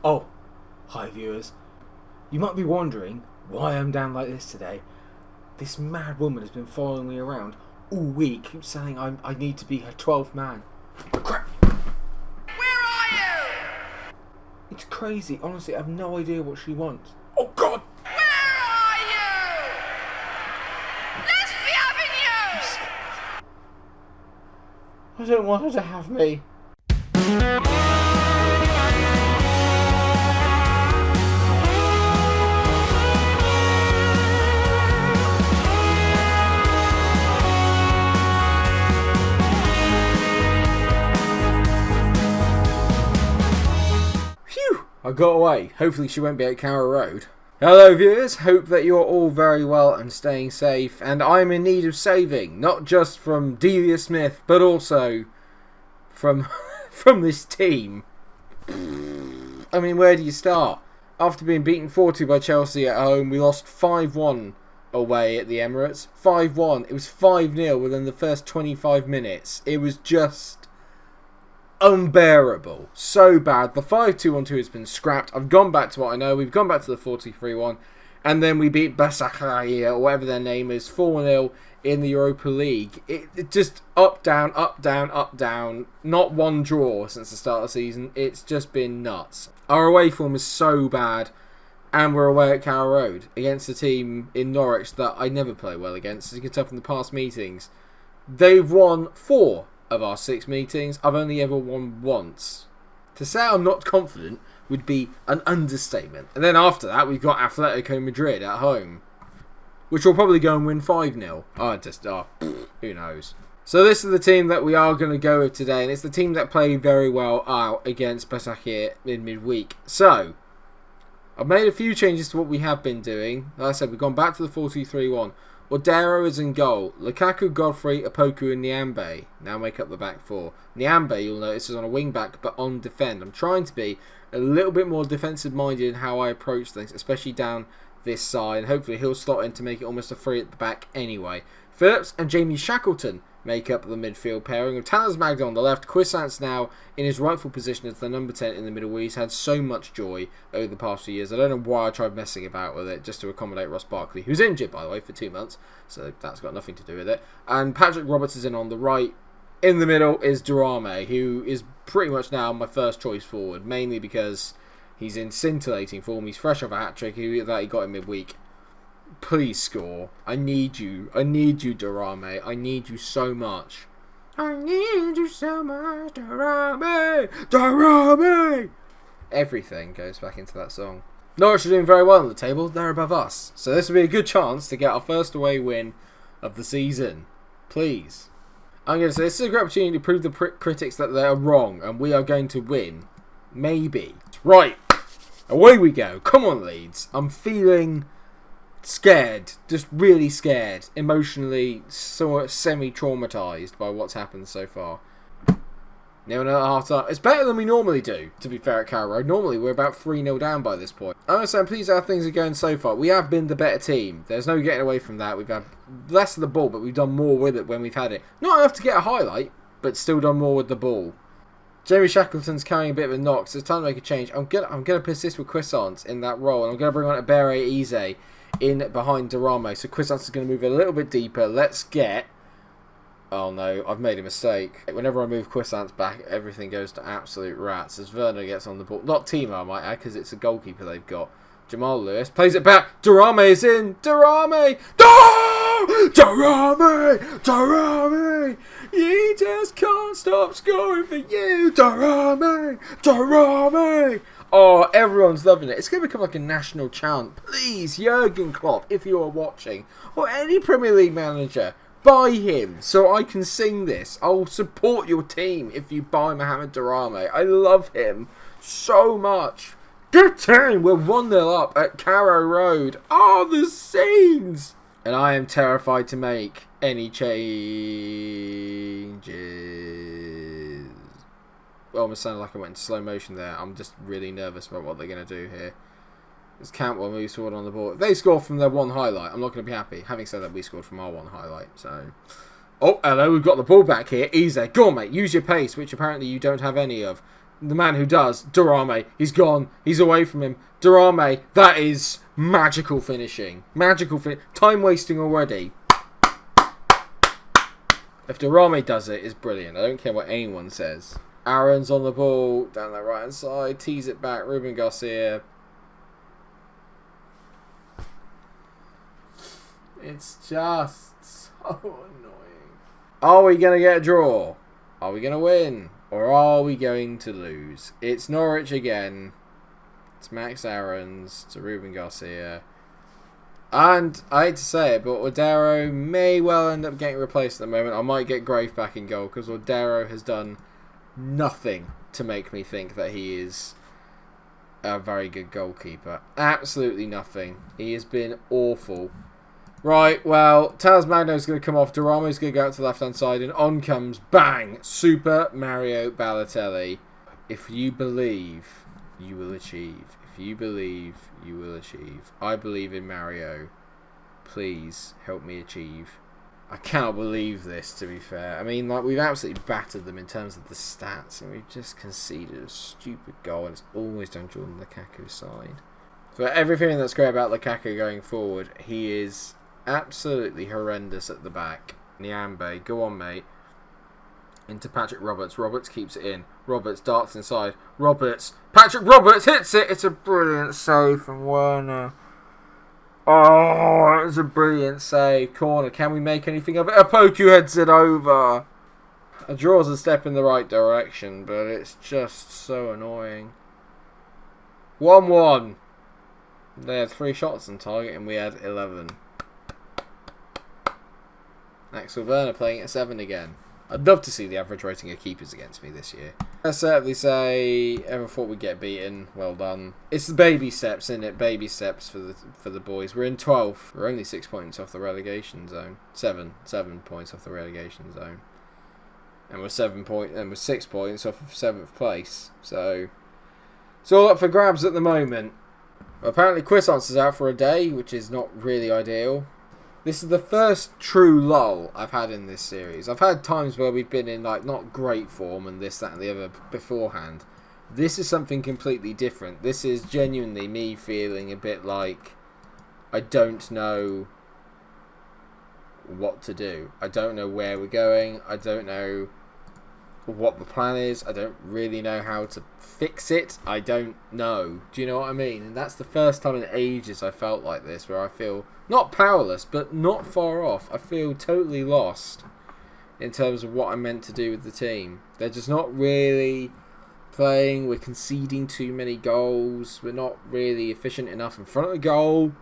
Oh, hi viewers. You might be wondering why I'm down like this today. This mad woman has been following me around all week, saying I need to be her 12th man. Crap! Where are you? It's crazy. Honestly, I have no idea what she wants. Oh God! Where are you? Let's be having you! I don't want her to have me. I got away. Hopefully she won't be at Carrow Road. Hello viewers, hope that you're all very well and staying safe, and I'm in need of saving, not just from Delia Smith, but also from this team. I mean, where do you start? After being beaten 4-2 by Chelsea at home, we lost 5-1 away at the Emirates. 5-1. It was 5-0 within the first 25 minutes. It was just unbearable. So bad. The 5-2-1-2 has been scrapped. I've gone back to what I know. We've gone back to the 4-2-3-1. And then we beat Besiktas, or whatever their name is, 4-0 in the Europa League. It just up, down, up, down, up, down. Not one draw since the start of the season. It's just been nuts. Our away form is so bad. And we're away at Carrow Road against a team in Norwich that I never play well against. As you can tell from the past meetings, they've won 4 of our 6 meetings. I've only ever won once. To say I'm not confident would be an understatement. And then after that, we've got Athletico Madrid at home, which will probably go and win 5-0. Who knows? So this is the team that we are going to go with today, and it's the team that played very well out against Besiktas in midweek. So I've made a few changes to what we have been doing. Like I said, we've gone back to the 4-2-3-1. Odero is in goal. Lukaku, Godfrey, Opoku and Nyambe now make up the back 4. Nyambe, you'll notice, is on a wing back but on defend. I'm trying to be a little bit more defensive minded in how I approach things, especially down this side. And hopefully he'll slot in to make it almost a 3 at the back anyway. Phillips and Jamie Shackleton make up the midfield pairing, with Talers Magda on the left. Quissance now in his rightful position as the number 10 in the middle, where he's had so much joy over the past few years. I don't know why I tried messing about with it just to accommodate Ross Barkley, who's injured by the way for 2 months, so that's got nothing to do with it. And Patrick Roberts is in on the right. In the middle is DARAMY, who is pretty much now my first choice forward, mainly because he's in scintillating form. He's fresh off a hat-trick that he got in midweek. Please score. I need you. I need you, DARAMY. I need you so much. I need you so much, DARAMY. DARAMY. Everything goes back into that song. Norwich are doing very well on the table. They're above us. So this will be a good chance to get our first away win of the season. Please. I'm going to say this is a great opportunity to prove the critics that they're wrong, and we are going to win. Maybe. Right. Away we go. Come on, Leeds. I'm feeling scared, just really scared, emotionally semi-traumatised by what's happened so far. 0-0 at half time. It's better than we normally do, to be fair, at Carrow Road. Normally we're about 3-0 down by this point. I'm pleased how things are going so far. We have been the better team. There's no getting away from that. We've had less of the ball, but we've done more with it when we've had it. Not enough to get a highlight, but still done more with the ball. Jamie Shackleton's carrying a bit of a knock, so it's time to make a change. I'm gonna persist with Quissance in that role, and I'm gonna bring on Ebere Eze in behind DARAMY. So Quissance is going to move a little bit deeper. Let's get... Oh no, I've made a mistake. Whenever I move Quissance back, everything goes to absolute rats as Werner gets on the ball. Not Timo, I might add, because it's a goalkeeper they've got. Jamal Lewis plays it back. DARAMY is in. DARAMY! No! DARAMY! DARAMY! You just can't stop scoring for you. DARAMY! DARAMY! Oh, everyone's loving it. It's going to become like a national chant. Please, Jurgen Klopp, if you are watching, or any Premier League manager, buy him so I can sing this. I'll support your team if you buy Mohamed DARAMY. I love him so much. Good team. We're 1-0 up at Carrow Road. Oh, the scenes. And I am terrified to make any changes. Well, almost sounded like I went into slow motion there. I'm just really nervous about what they're going to do here. As Cantwell moves forward on the ball. If they score from their one highlight, I'm not going to be happy. Having said that, we scored from our one highlight. So, oh, hello, we've got the ball back here. Eze, go on, mate. Use your pace, which apparently you don't have any of. The man who does. DARAMY. He's gone. He's away from him. DARAMY. That is magical finishing. Magical time wasting already. If DARAMY does it, it's brilliant. I don't care what anyone says. Aaron's on the ball. Down the right hand side. Tees it back. Ruben Garcia. It's just so annoying. Are we going to get a draw? Are we going to win? Or are we going to lose? It's Norwich again. It's Max Aarons. It's Ruben Garcia. And I hate to say it, but Odero may well end up getting replaced at the moment. I might get Grave back in goal because Odero has done nothing to make me think that he is a very good goalkeeper. Absolutely nothing. He has been awful. Right, well, Talos Magno's going to come off. DARAMY's going to go out to the left-hand side, and on comes, bang, Super Mario Balotelli. If you believe, you will achieve. If you believe, you will achieve. I believe in Mario. Please help me achieve. I cannot believe this, to be fair. I mean, like, we've absolutely battered them in terms of the stats, and we've just conceded a stupid goal, and it's always done Jordan Lukaku's side. For everything that's great about Lukaku going forward, he is absolutely horrendous at the back. Nyambe, go on, mate. Into Patrick Roberts. Roberts keeps it in. Roberts darts inside. Patrick Roberts hits it. It's a brilliant save from Werner. Oh, it's a brilliant save. Corner. Can we make anything of it? Apoku heads it over. A draw's a step in the right direction, but it's just so annoying. 1-1. They had 3 shots on target and we had 11. Axel Werner playing at 7 again. I'd love to see the average rating of keepers against me this year. I certainly say everyone thought we'd get beaten. Well done. It's the baby steps, isn't it? Baby steps for the boys. We're in 12th. We're only 6 points off the relegation zone. 7 points off the relegation zone. And we're 6 points off of 7th place. So it's all up for grabs at the moment. Well, apparently Quissance is out for a day, which is not really ideal. This is the first true lull I've had in this series. I've had times where we've been in like not great form and this, that and the other beforehand. This is something completely different. This is genuinely me feeling a bit like I don't know what to do. I don't know where we're going. I don't know what the plan is. I don't really know how to fix it. I don't know. Do you know what I mean? And that's the first time in ages I felt like this, where I feel not powerless, but not far off. I feel totally lost in terms of what I'm meant to do with the team. They're just not really playing. We're conceding too many goals. We're not really efficient enough in front of the goal.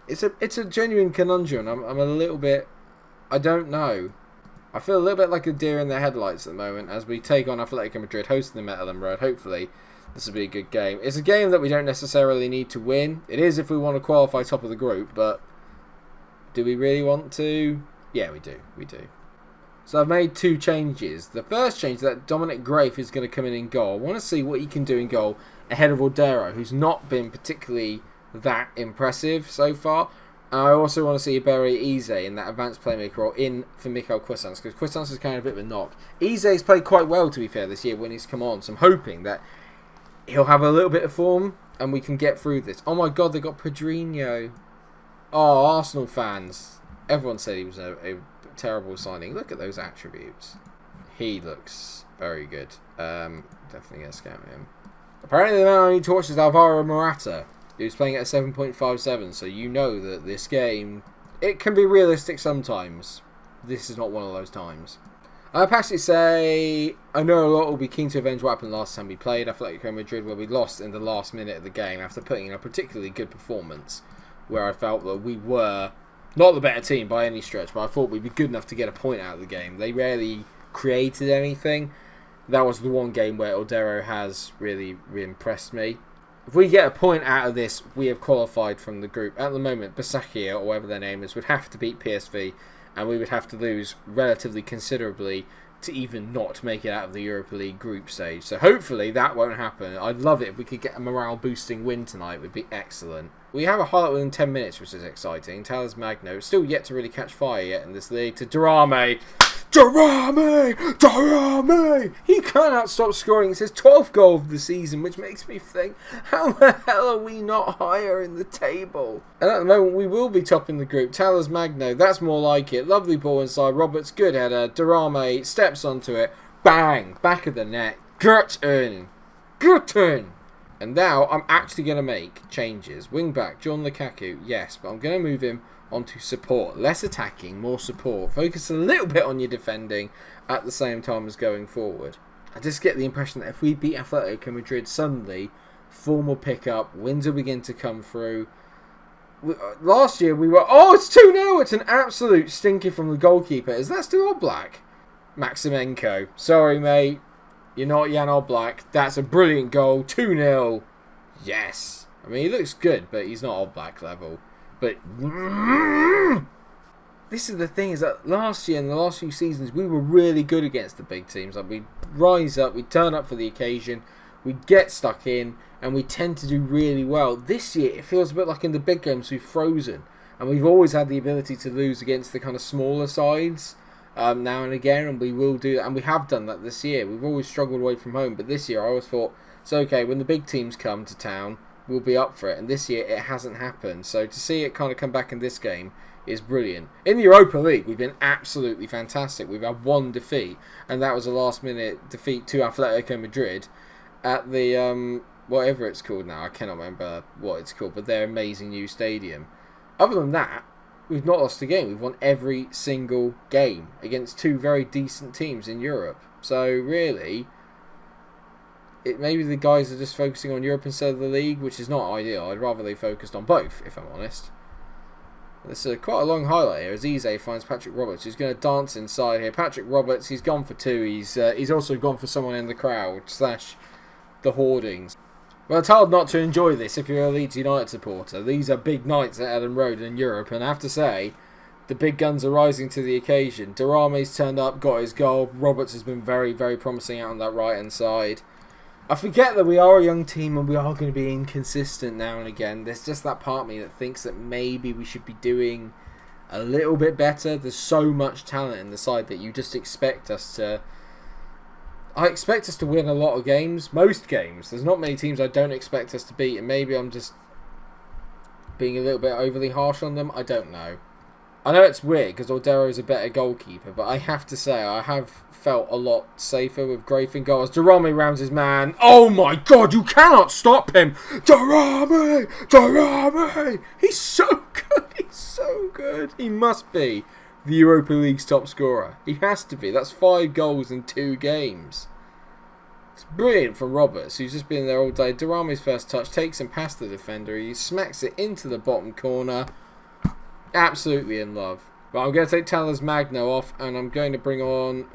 It's a genuine conundrum. I'm a little bit, I don't know. I feel a little bit like a deer in the headlights at the moment as we take on Atletico Madrid, hosting them at Ellen Road. Hopefully, this will be a good game. It's a game that we don't necessarily need to win. It is if we want to qualify top of the group, but do we really want to? Yeah, we do. We do. So I've made 2 changes. The first change is that Dominic Grafe is going to come in goal. I want to see what he can do in goal ahead of Odero, who's not been particularly that impressive so far. And I also want to see Iberi Eze in that advanced playmaker role in for Mikel Quissance, because Quissance is kind of a bit of a knock. Eze's played quite well, to be fair, this year when he's come on, so I'm hoping that he'll have a little bit of form and we can get through this. Oh my god, they got Pedrinho. Oh, Arsenal fans. Everyone said he was a terrible signing. Look at those attributes. He looks very good. Definitely going to scout him. Apparently the man only torches Alvaro Morata, who's playing at a 7.57, so you know that this game, it can be realistic sometimes. This is not one of those times. I'll actually say, I know a lot will be keen to avenge what happened last time we played Atletico Madrid, where we lost in the last minute of the game after putting in a particularly good performance, where I felt that we were not the better team by any stretch, but I thought we'd be good enough to get a point out of the game. They rarely created anything. That was the one game where Odero has really impressed me. If we get a point out of this, we have qualified from the group. At the moment, Basakia, or whatever their name is, would have to beat PSV, and we would have to lose relatively considerably to even not make it out of the Europa League group stage. So hopefully that won't happen. I'd love it if we could get a morale-boosting win tonight. It would be excellent. We have a highlight within 10 minutes, which is exciting. Talos Magno, still yet to really catch fire yet in this league. To DARAMY. DARAMY! DARAMY! He cannot stop scoring. It's his 12th goal of the season, which makes me think, how the hell are we not higher in the table? And at the moment, we will be topping the group. Talas Magno, that's more like it. Lovely ball inside. Roberts, good header. DARAMY steps onto it. Bang! Back of the net. Gurton! Gurton! And now I'm actually going to make changes. Wing back, John Lukaku, yes, but I'm going to move him onto support. Less attacking, more support. Focus a little bit on your defending at the same time as going forward. I just get the impression that if we beat Atletico Madrid, suddenly form will pick up, wins will begin to come through. Last year we were, oh, it's 2-0. It's an absolute stinker from the goalkeeper. Is that still Oblak? Maximenko. Sorry, mate. You're not Jan Oblak. That's a brilliant goal. 2-0. Yes. I mean, he looks good, but he's not Oblak level. But this is the thing, is that last year and the last few seasons, we were really good against the big teams. Like, we rise up, we turn up for the occasion, we get stuck in, and we tend to do really well. This year, it feels a bit like in the big games, we've frozen. And we've always had the ability to lose against the kind of smaller sides. Now and again, and we will do that, and we have done that this year. We've always struggled away from home, but this year I always thought, it's okay, when the big teams come to town, we'll be up for it, and this year it hasn't happened. So to see it kind of come back in this game is brilliant. In the Europa League, we've been absolutely fantastic. We've had one defeat, and that was a last-minute defeat to Atletico Madrid at the, whatever it's called now. I cannot remember what it's called, but their amazing new stadium. Other than that, we've not lost a game. We've won every single game against two very decent teams in Europe. So really, maybe the guys are just focusing on Europe instead of the league, which is not ideal. I'd rather they focused on both, if I'm honest. This is quite a long highlight here as Eze finds Patrick Roberts, who's going to dance inside here. Patrick Roberts, he's gone for two. He's also gone for someone in the crowd / the hoardings. Well, it's hard not to enjoy this if you're a Leeds United supporter. These are big nights at Ellen Road in Europe, and I have to say, the big guns are rising to the occasion. Daramy's turned up, got his goal. Roberts has been very, very promising out on that right-hand side. I forget that we are a young team and we are going to be inconsistent now and again. There's just that part of me that thinks that maybe we should be doing a little bit better. There's so much talent in the side that you just expect us to... I expect us to win a lot of games, most games. There's not many teams I don't expect us to beat, and maybe I'm just being a little bit overly harsh on them. I don't know. I know it's weird because Aldero's a better goalkeeper, but I have to say I have felt a lot safer with Grafe in goal as Daramy rounds his man. Oh my god, you cannot stop him! Daramy! Daramy! He's so good! He's so good! He must be the Europa League's top scorer. He has to be. That's 5 goals in 2 games. It's brilliant from Roberts, who's just been there all day. Daramy's first touch takes him past the defender. He smacks it into the bottom corner. Absolutely in love. But I'm going to take Talas Magno off, and I'm going to bring on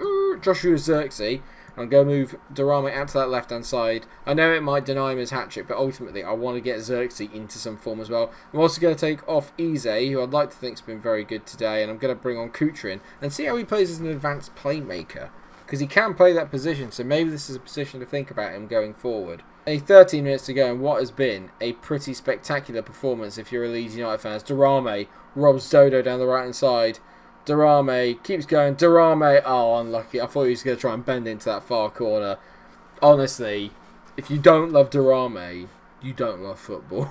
Joshua Zirkzee. I'm going to move Daramy out to that left-hand side. I know it might deny him his hat-trick, but ultimately I want to get Zirkzee into some form as well. I'm also going to take off Eze, who I'd like to think has been very good today, and I'm going to bring on Kutrin and see how he plays as an advanced playmaker. Because he can play that position, so maybe this is a position to think about him going forward. Only 13 minutes to go, and what has been a pretty spectacular performance if you're a Leeds United fan. Daramy robs Dodo down the right-hand side. Daramy keeps going. Daramy, oh, unlucky. I thought he was going to try and bend into that far corner. Honestly, if you don't love Daramy, you don't love football.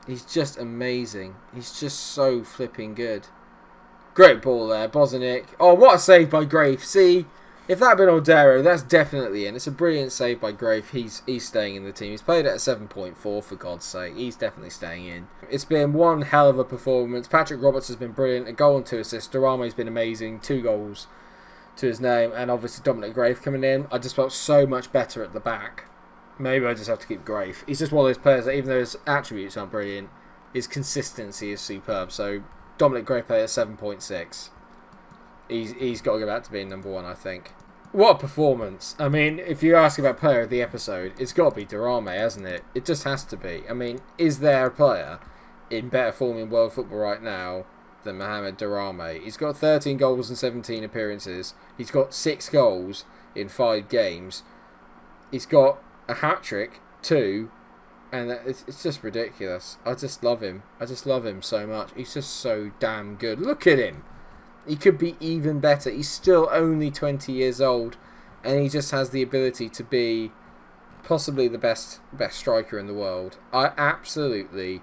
He's just amazing. He's just so flipping good. Great ball there, Bozanic. Oh, what a save by Grafe. See, if that had been Aldero, that's definitely in. It's a brilliant save by Grafe. He's staying in the team. He's played at a 7.4, for God's sake. He's definitely staying in. It's been one hell of a performance. Patrick Roberts has been brilliant. A goal and 2 assists. Daramy's been amazing. 2 goals to his name. And obviously Dominic Grafe coming in. I just felt so much better at the back. Maybe I just have to keep Grafe. He's just one of those players that even though his attributes aren't brilliant, his consistency is superb. So Dominic Grafe played at 7.6. He's got to go back to being number 1, I think. What a performance. I mean, if you ask about player of the episode, it's got to be Daramy, hasn't it? It just has to be. I mean, is there a player in better form in world football right now than Mohamed Daramy? He's got 13 goals and 17 appearances. He's got 6 goals in 5 games. He's got a hat-trick, 2, and it's just ridiculous. I just love him. I just love him so much. He's just so damn good. Look at him. He could be even better. He's still only 20 years old, and he just has the ability to be possibly the best striker in the world. I absolutely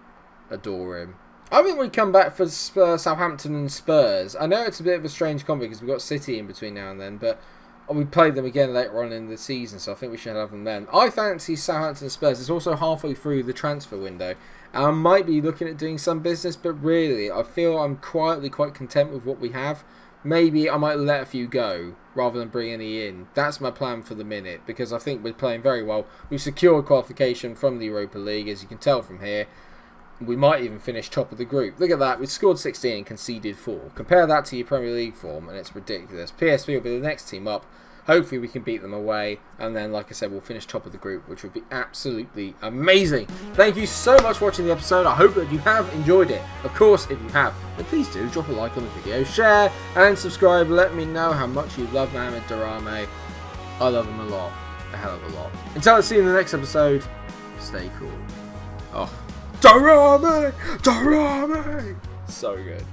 adore him. I think we come back for Southampton and Spurs. I know it's a bit of a strange combo because we've got City in between now and then, but we played them again later on in the season, so I think we should have them then. I fancy Southampton and Spurs. It's also halfway through the transfer window. And I might be looking at doing some business, but really, I feel I'm quietly quite content with what we have. Maybe I might let a few go rather than bring any in. That's my plan for the minute, because I think we're playing very well. We've secured qualification from the Europa League, as you can tell from here. We might even finish top of the group. Look at that. We scored 16 and conceded 4. Compare that to your Premier League form, and it's ridiculous. PSV will be the next team up. Hopefully we can beat them away. And then, like I said, we'll finish top of the group, which would be absolutely amazing. Thank you so much for watching the episode. I hope that you have enjoyed it. Of course, if you have, then please do drop a like on the video, share, and subscribe. Let me know how much you love Mohamed DARAMY. I love him a lot. A hell of a lot. Until I see you in the next episode, stay cool. Oh. DARAMY! DARAMY! So good.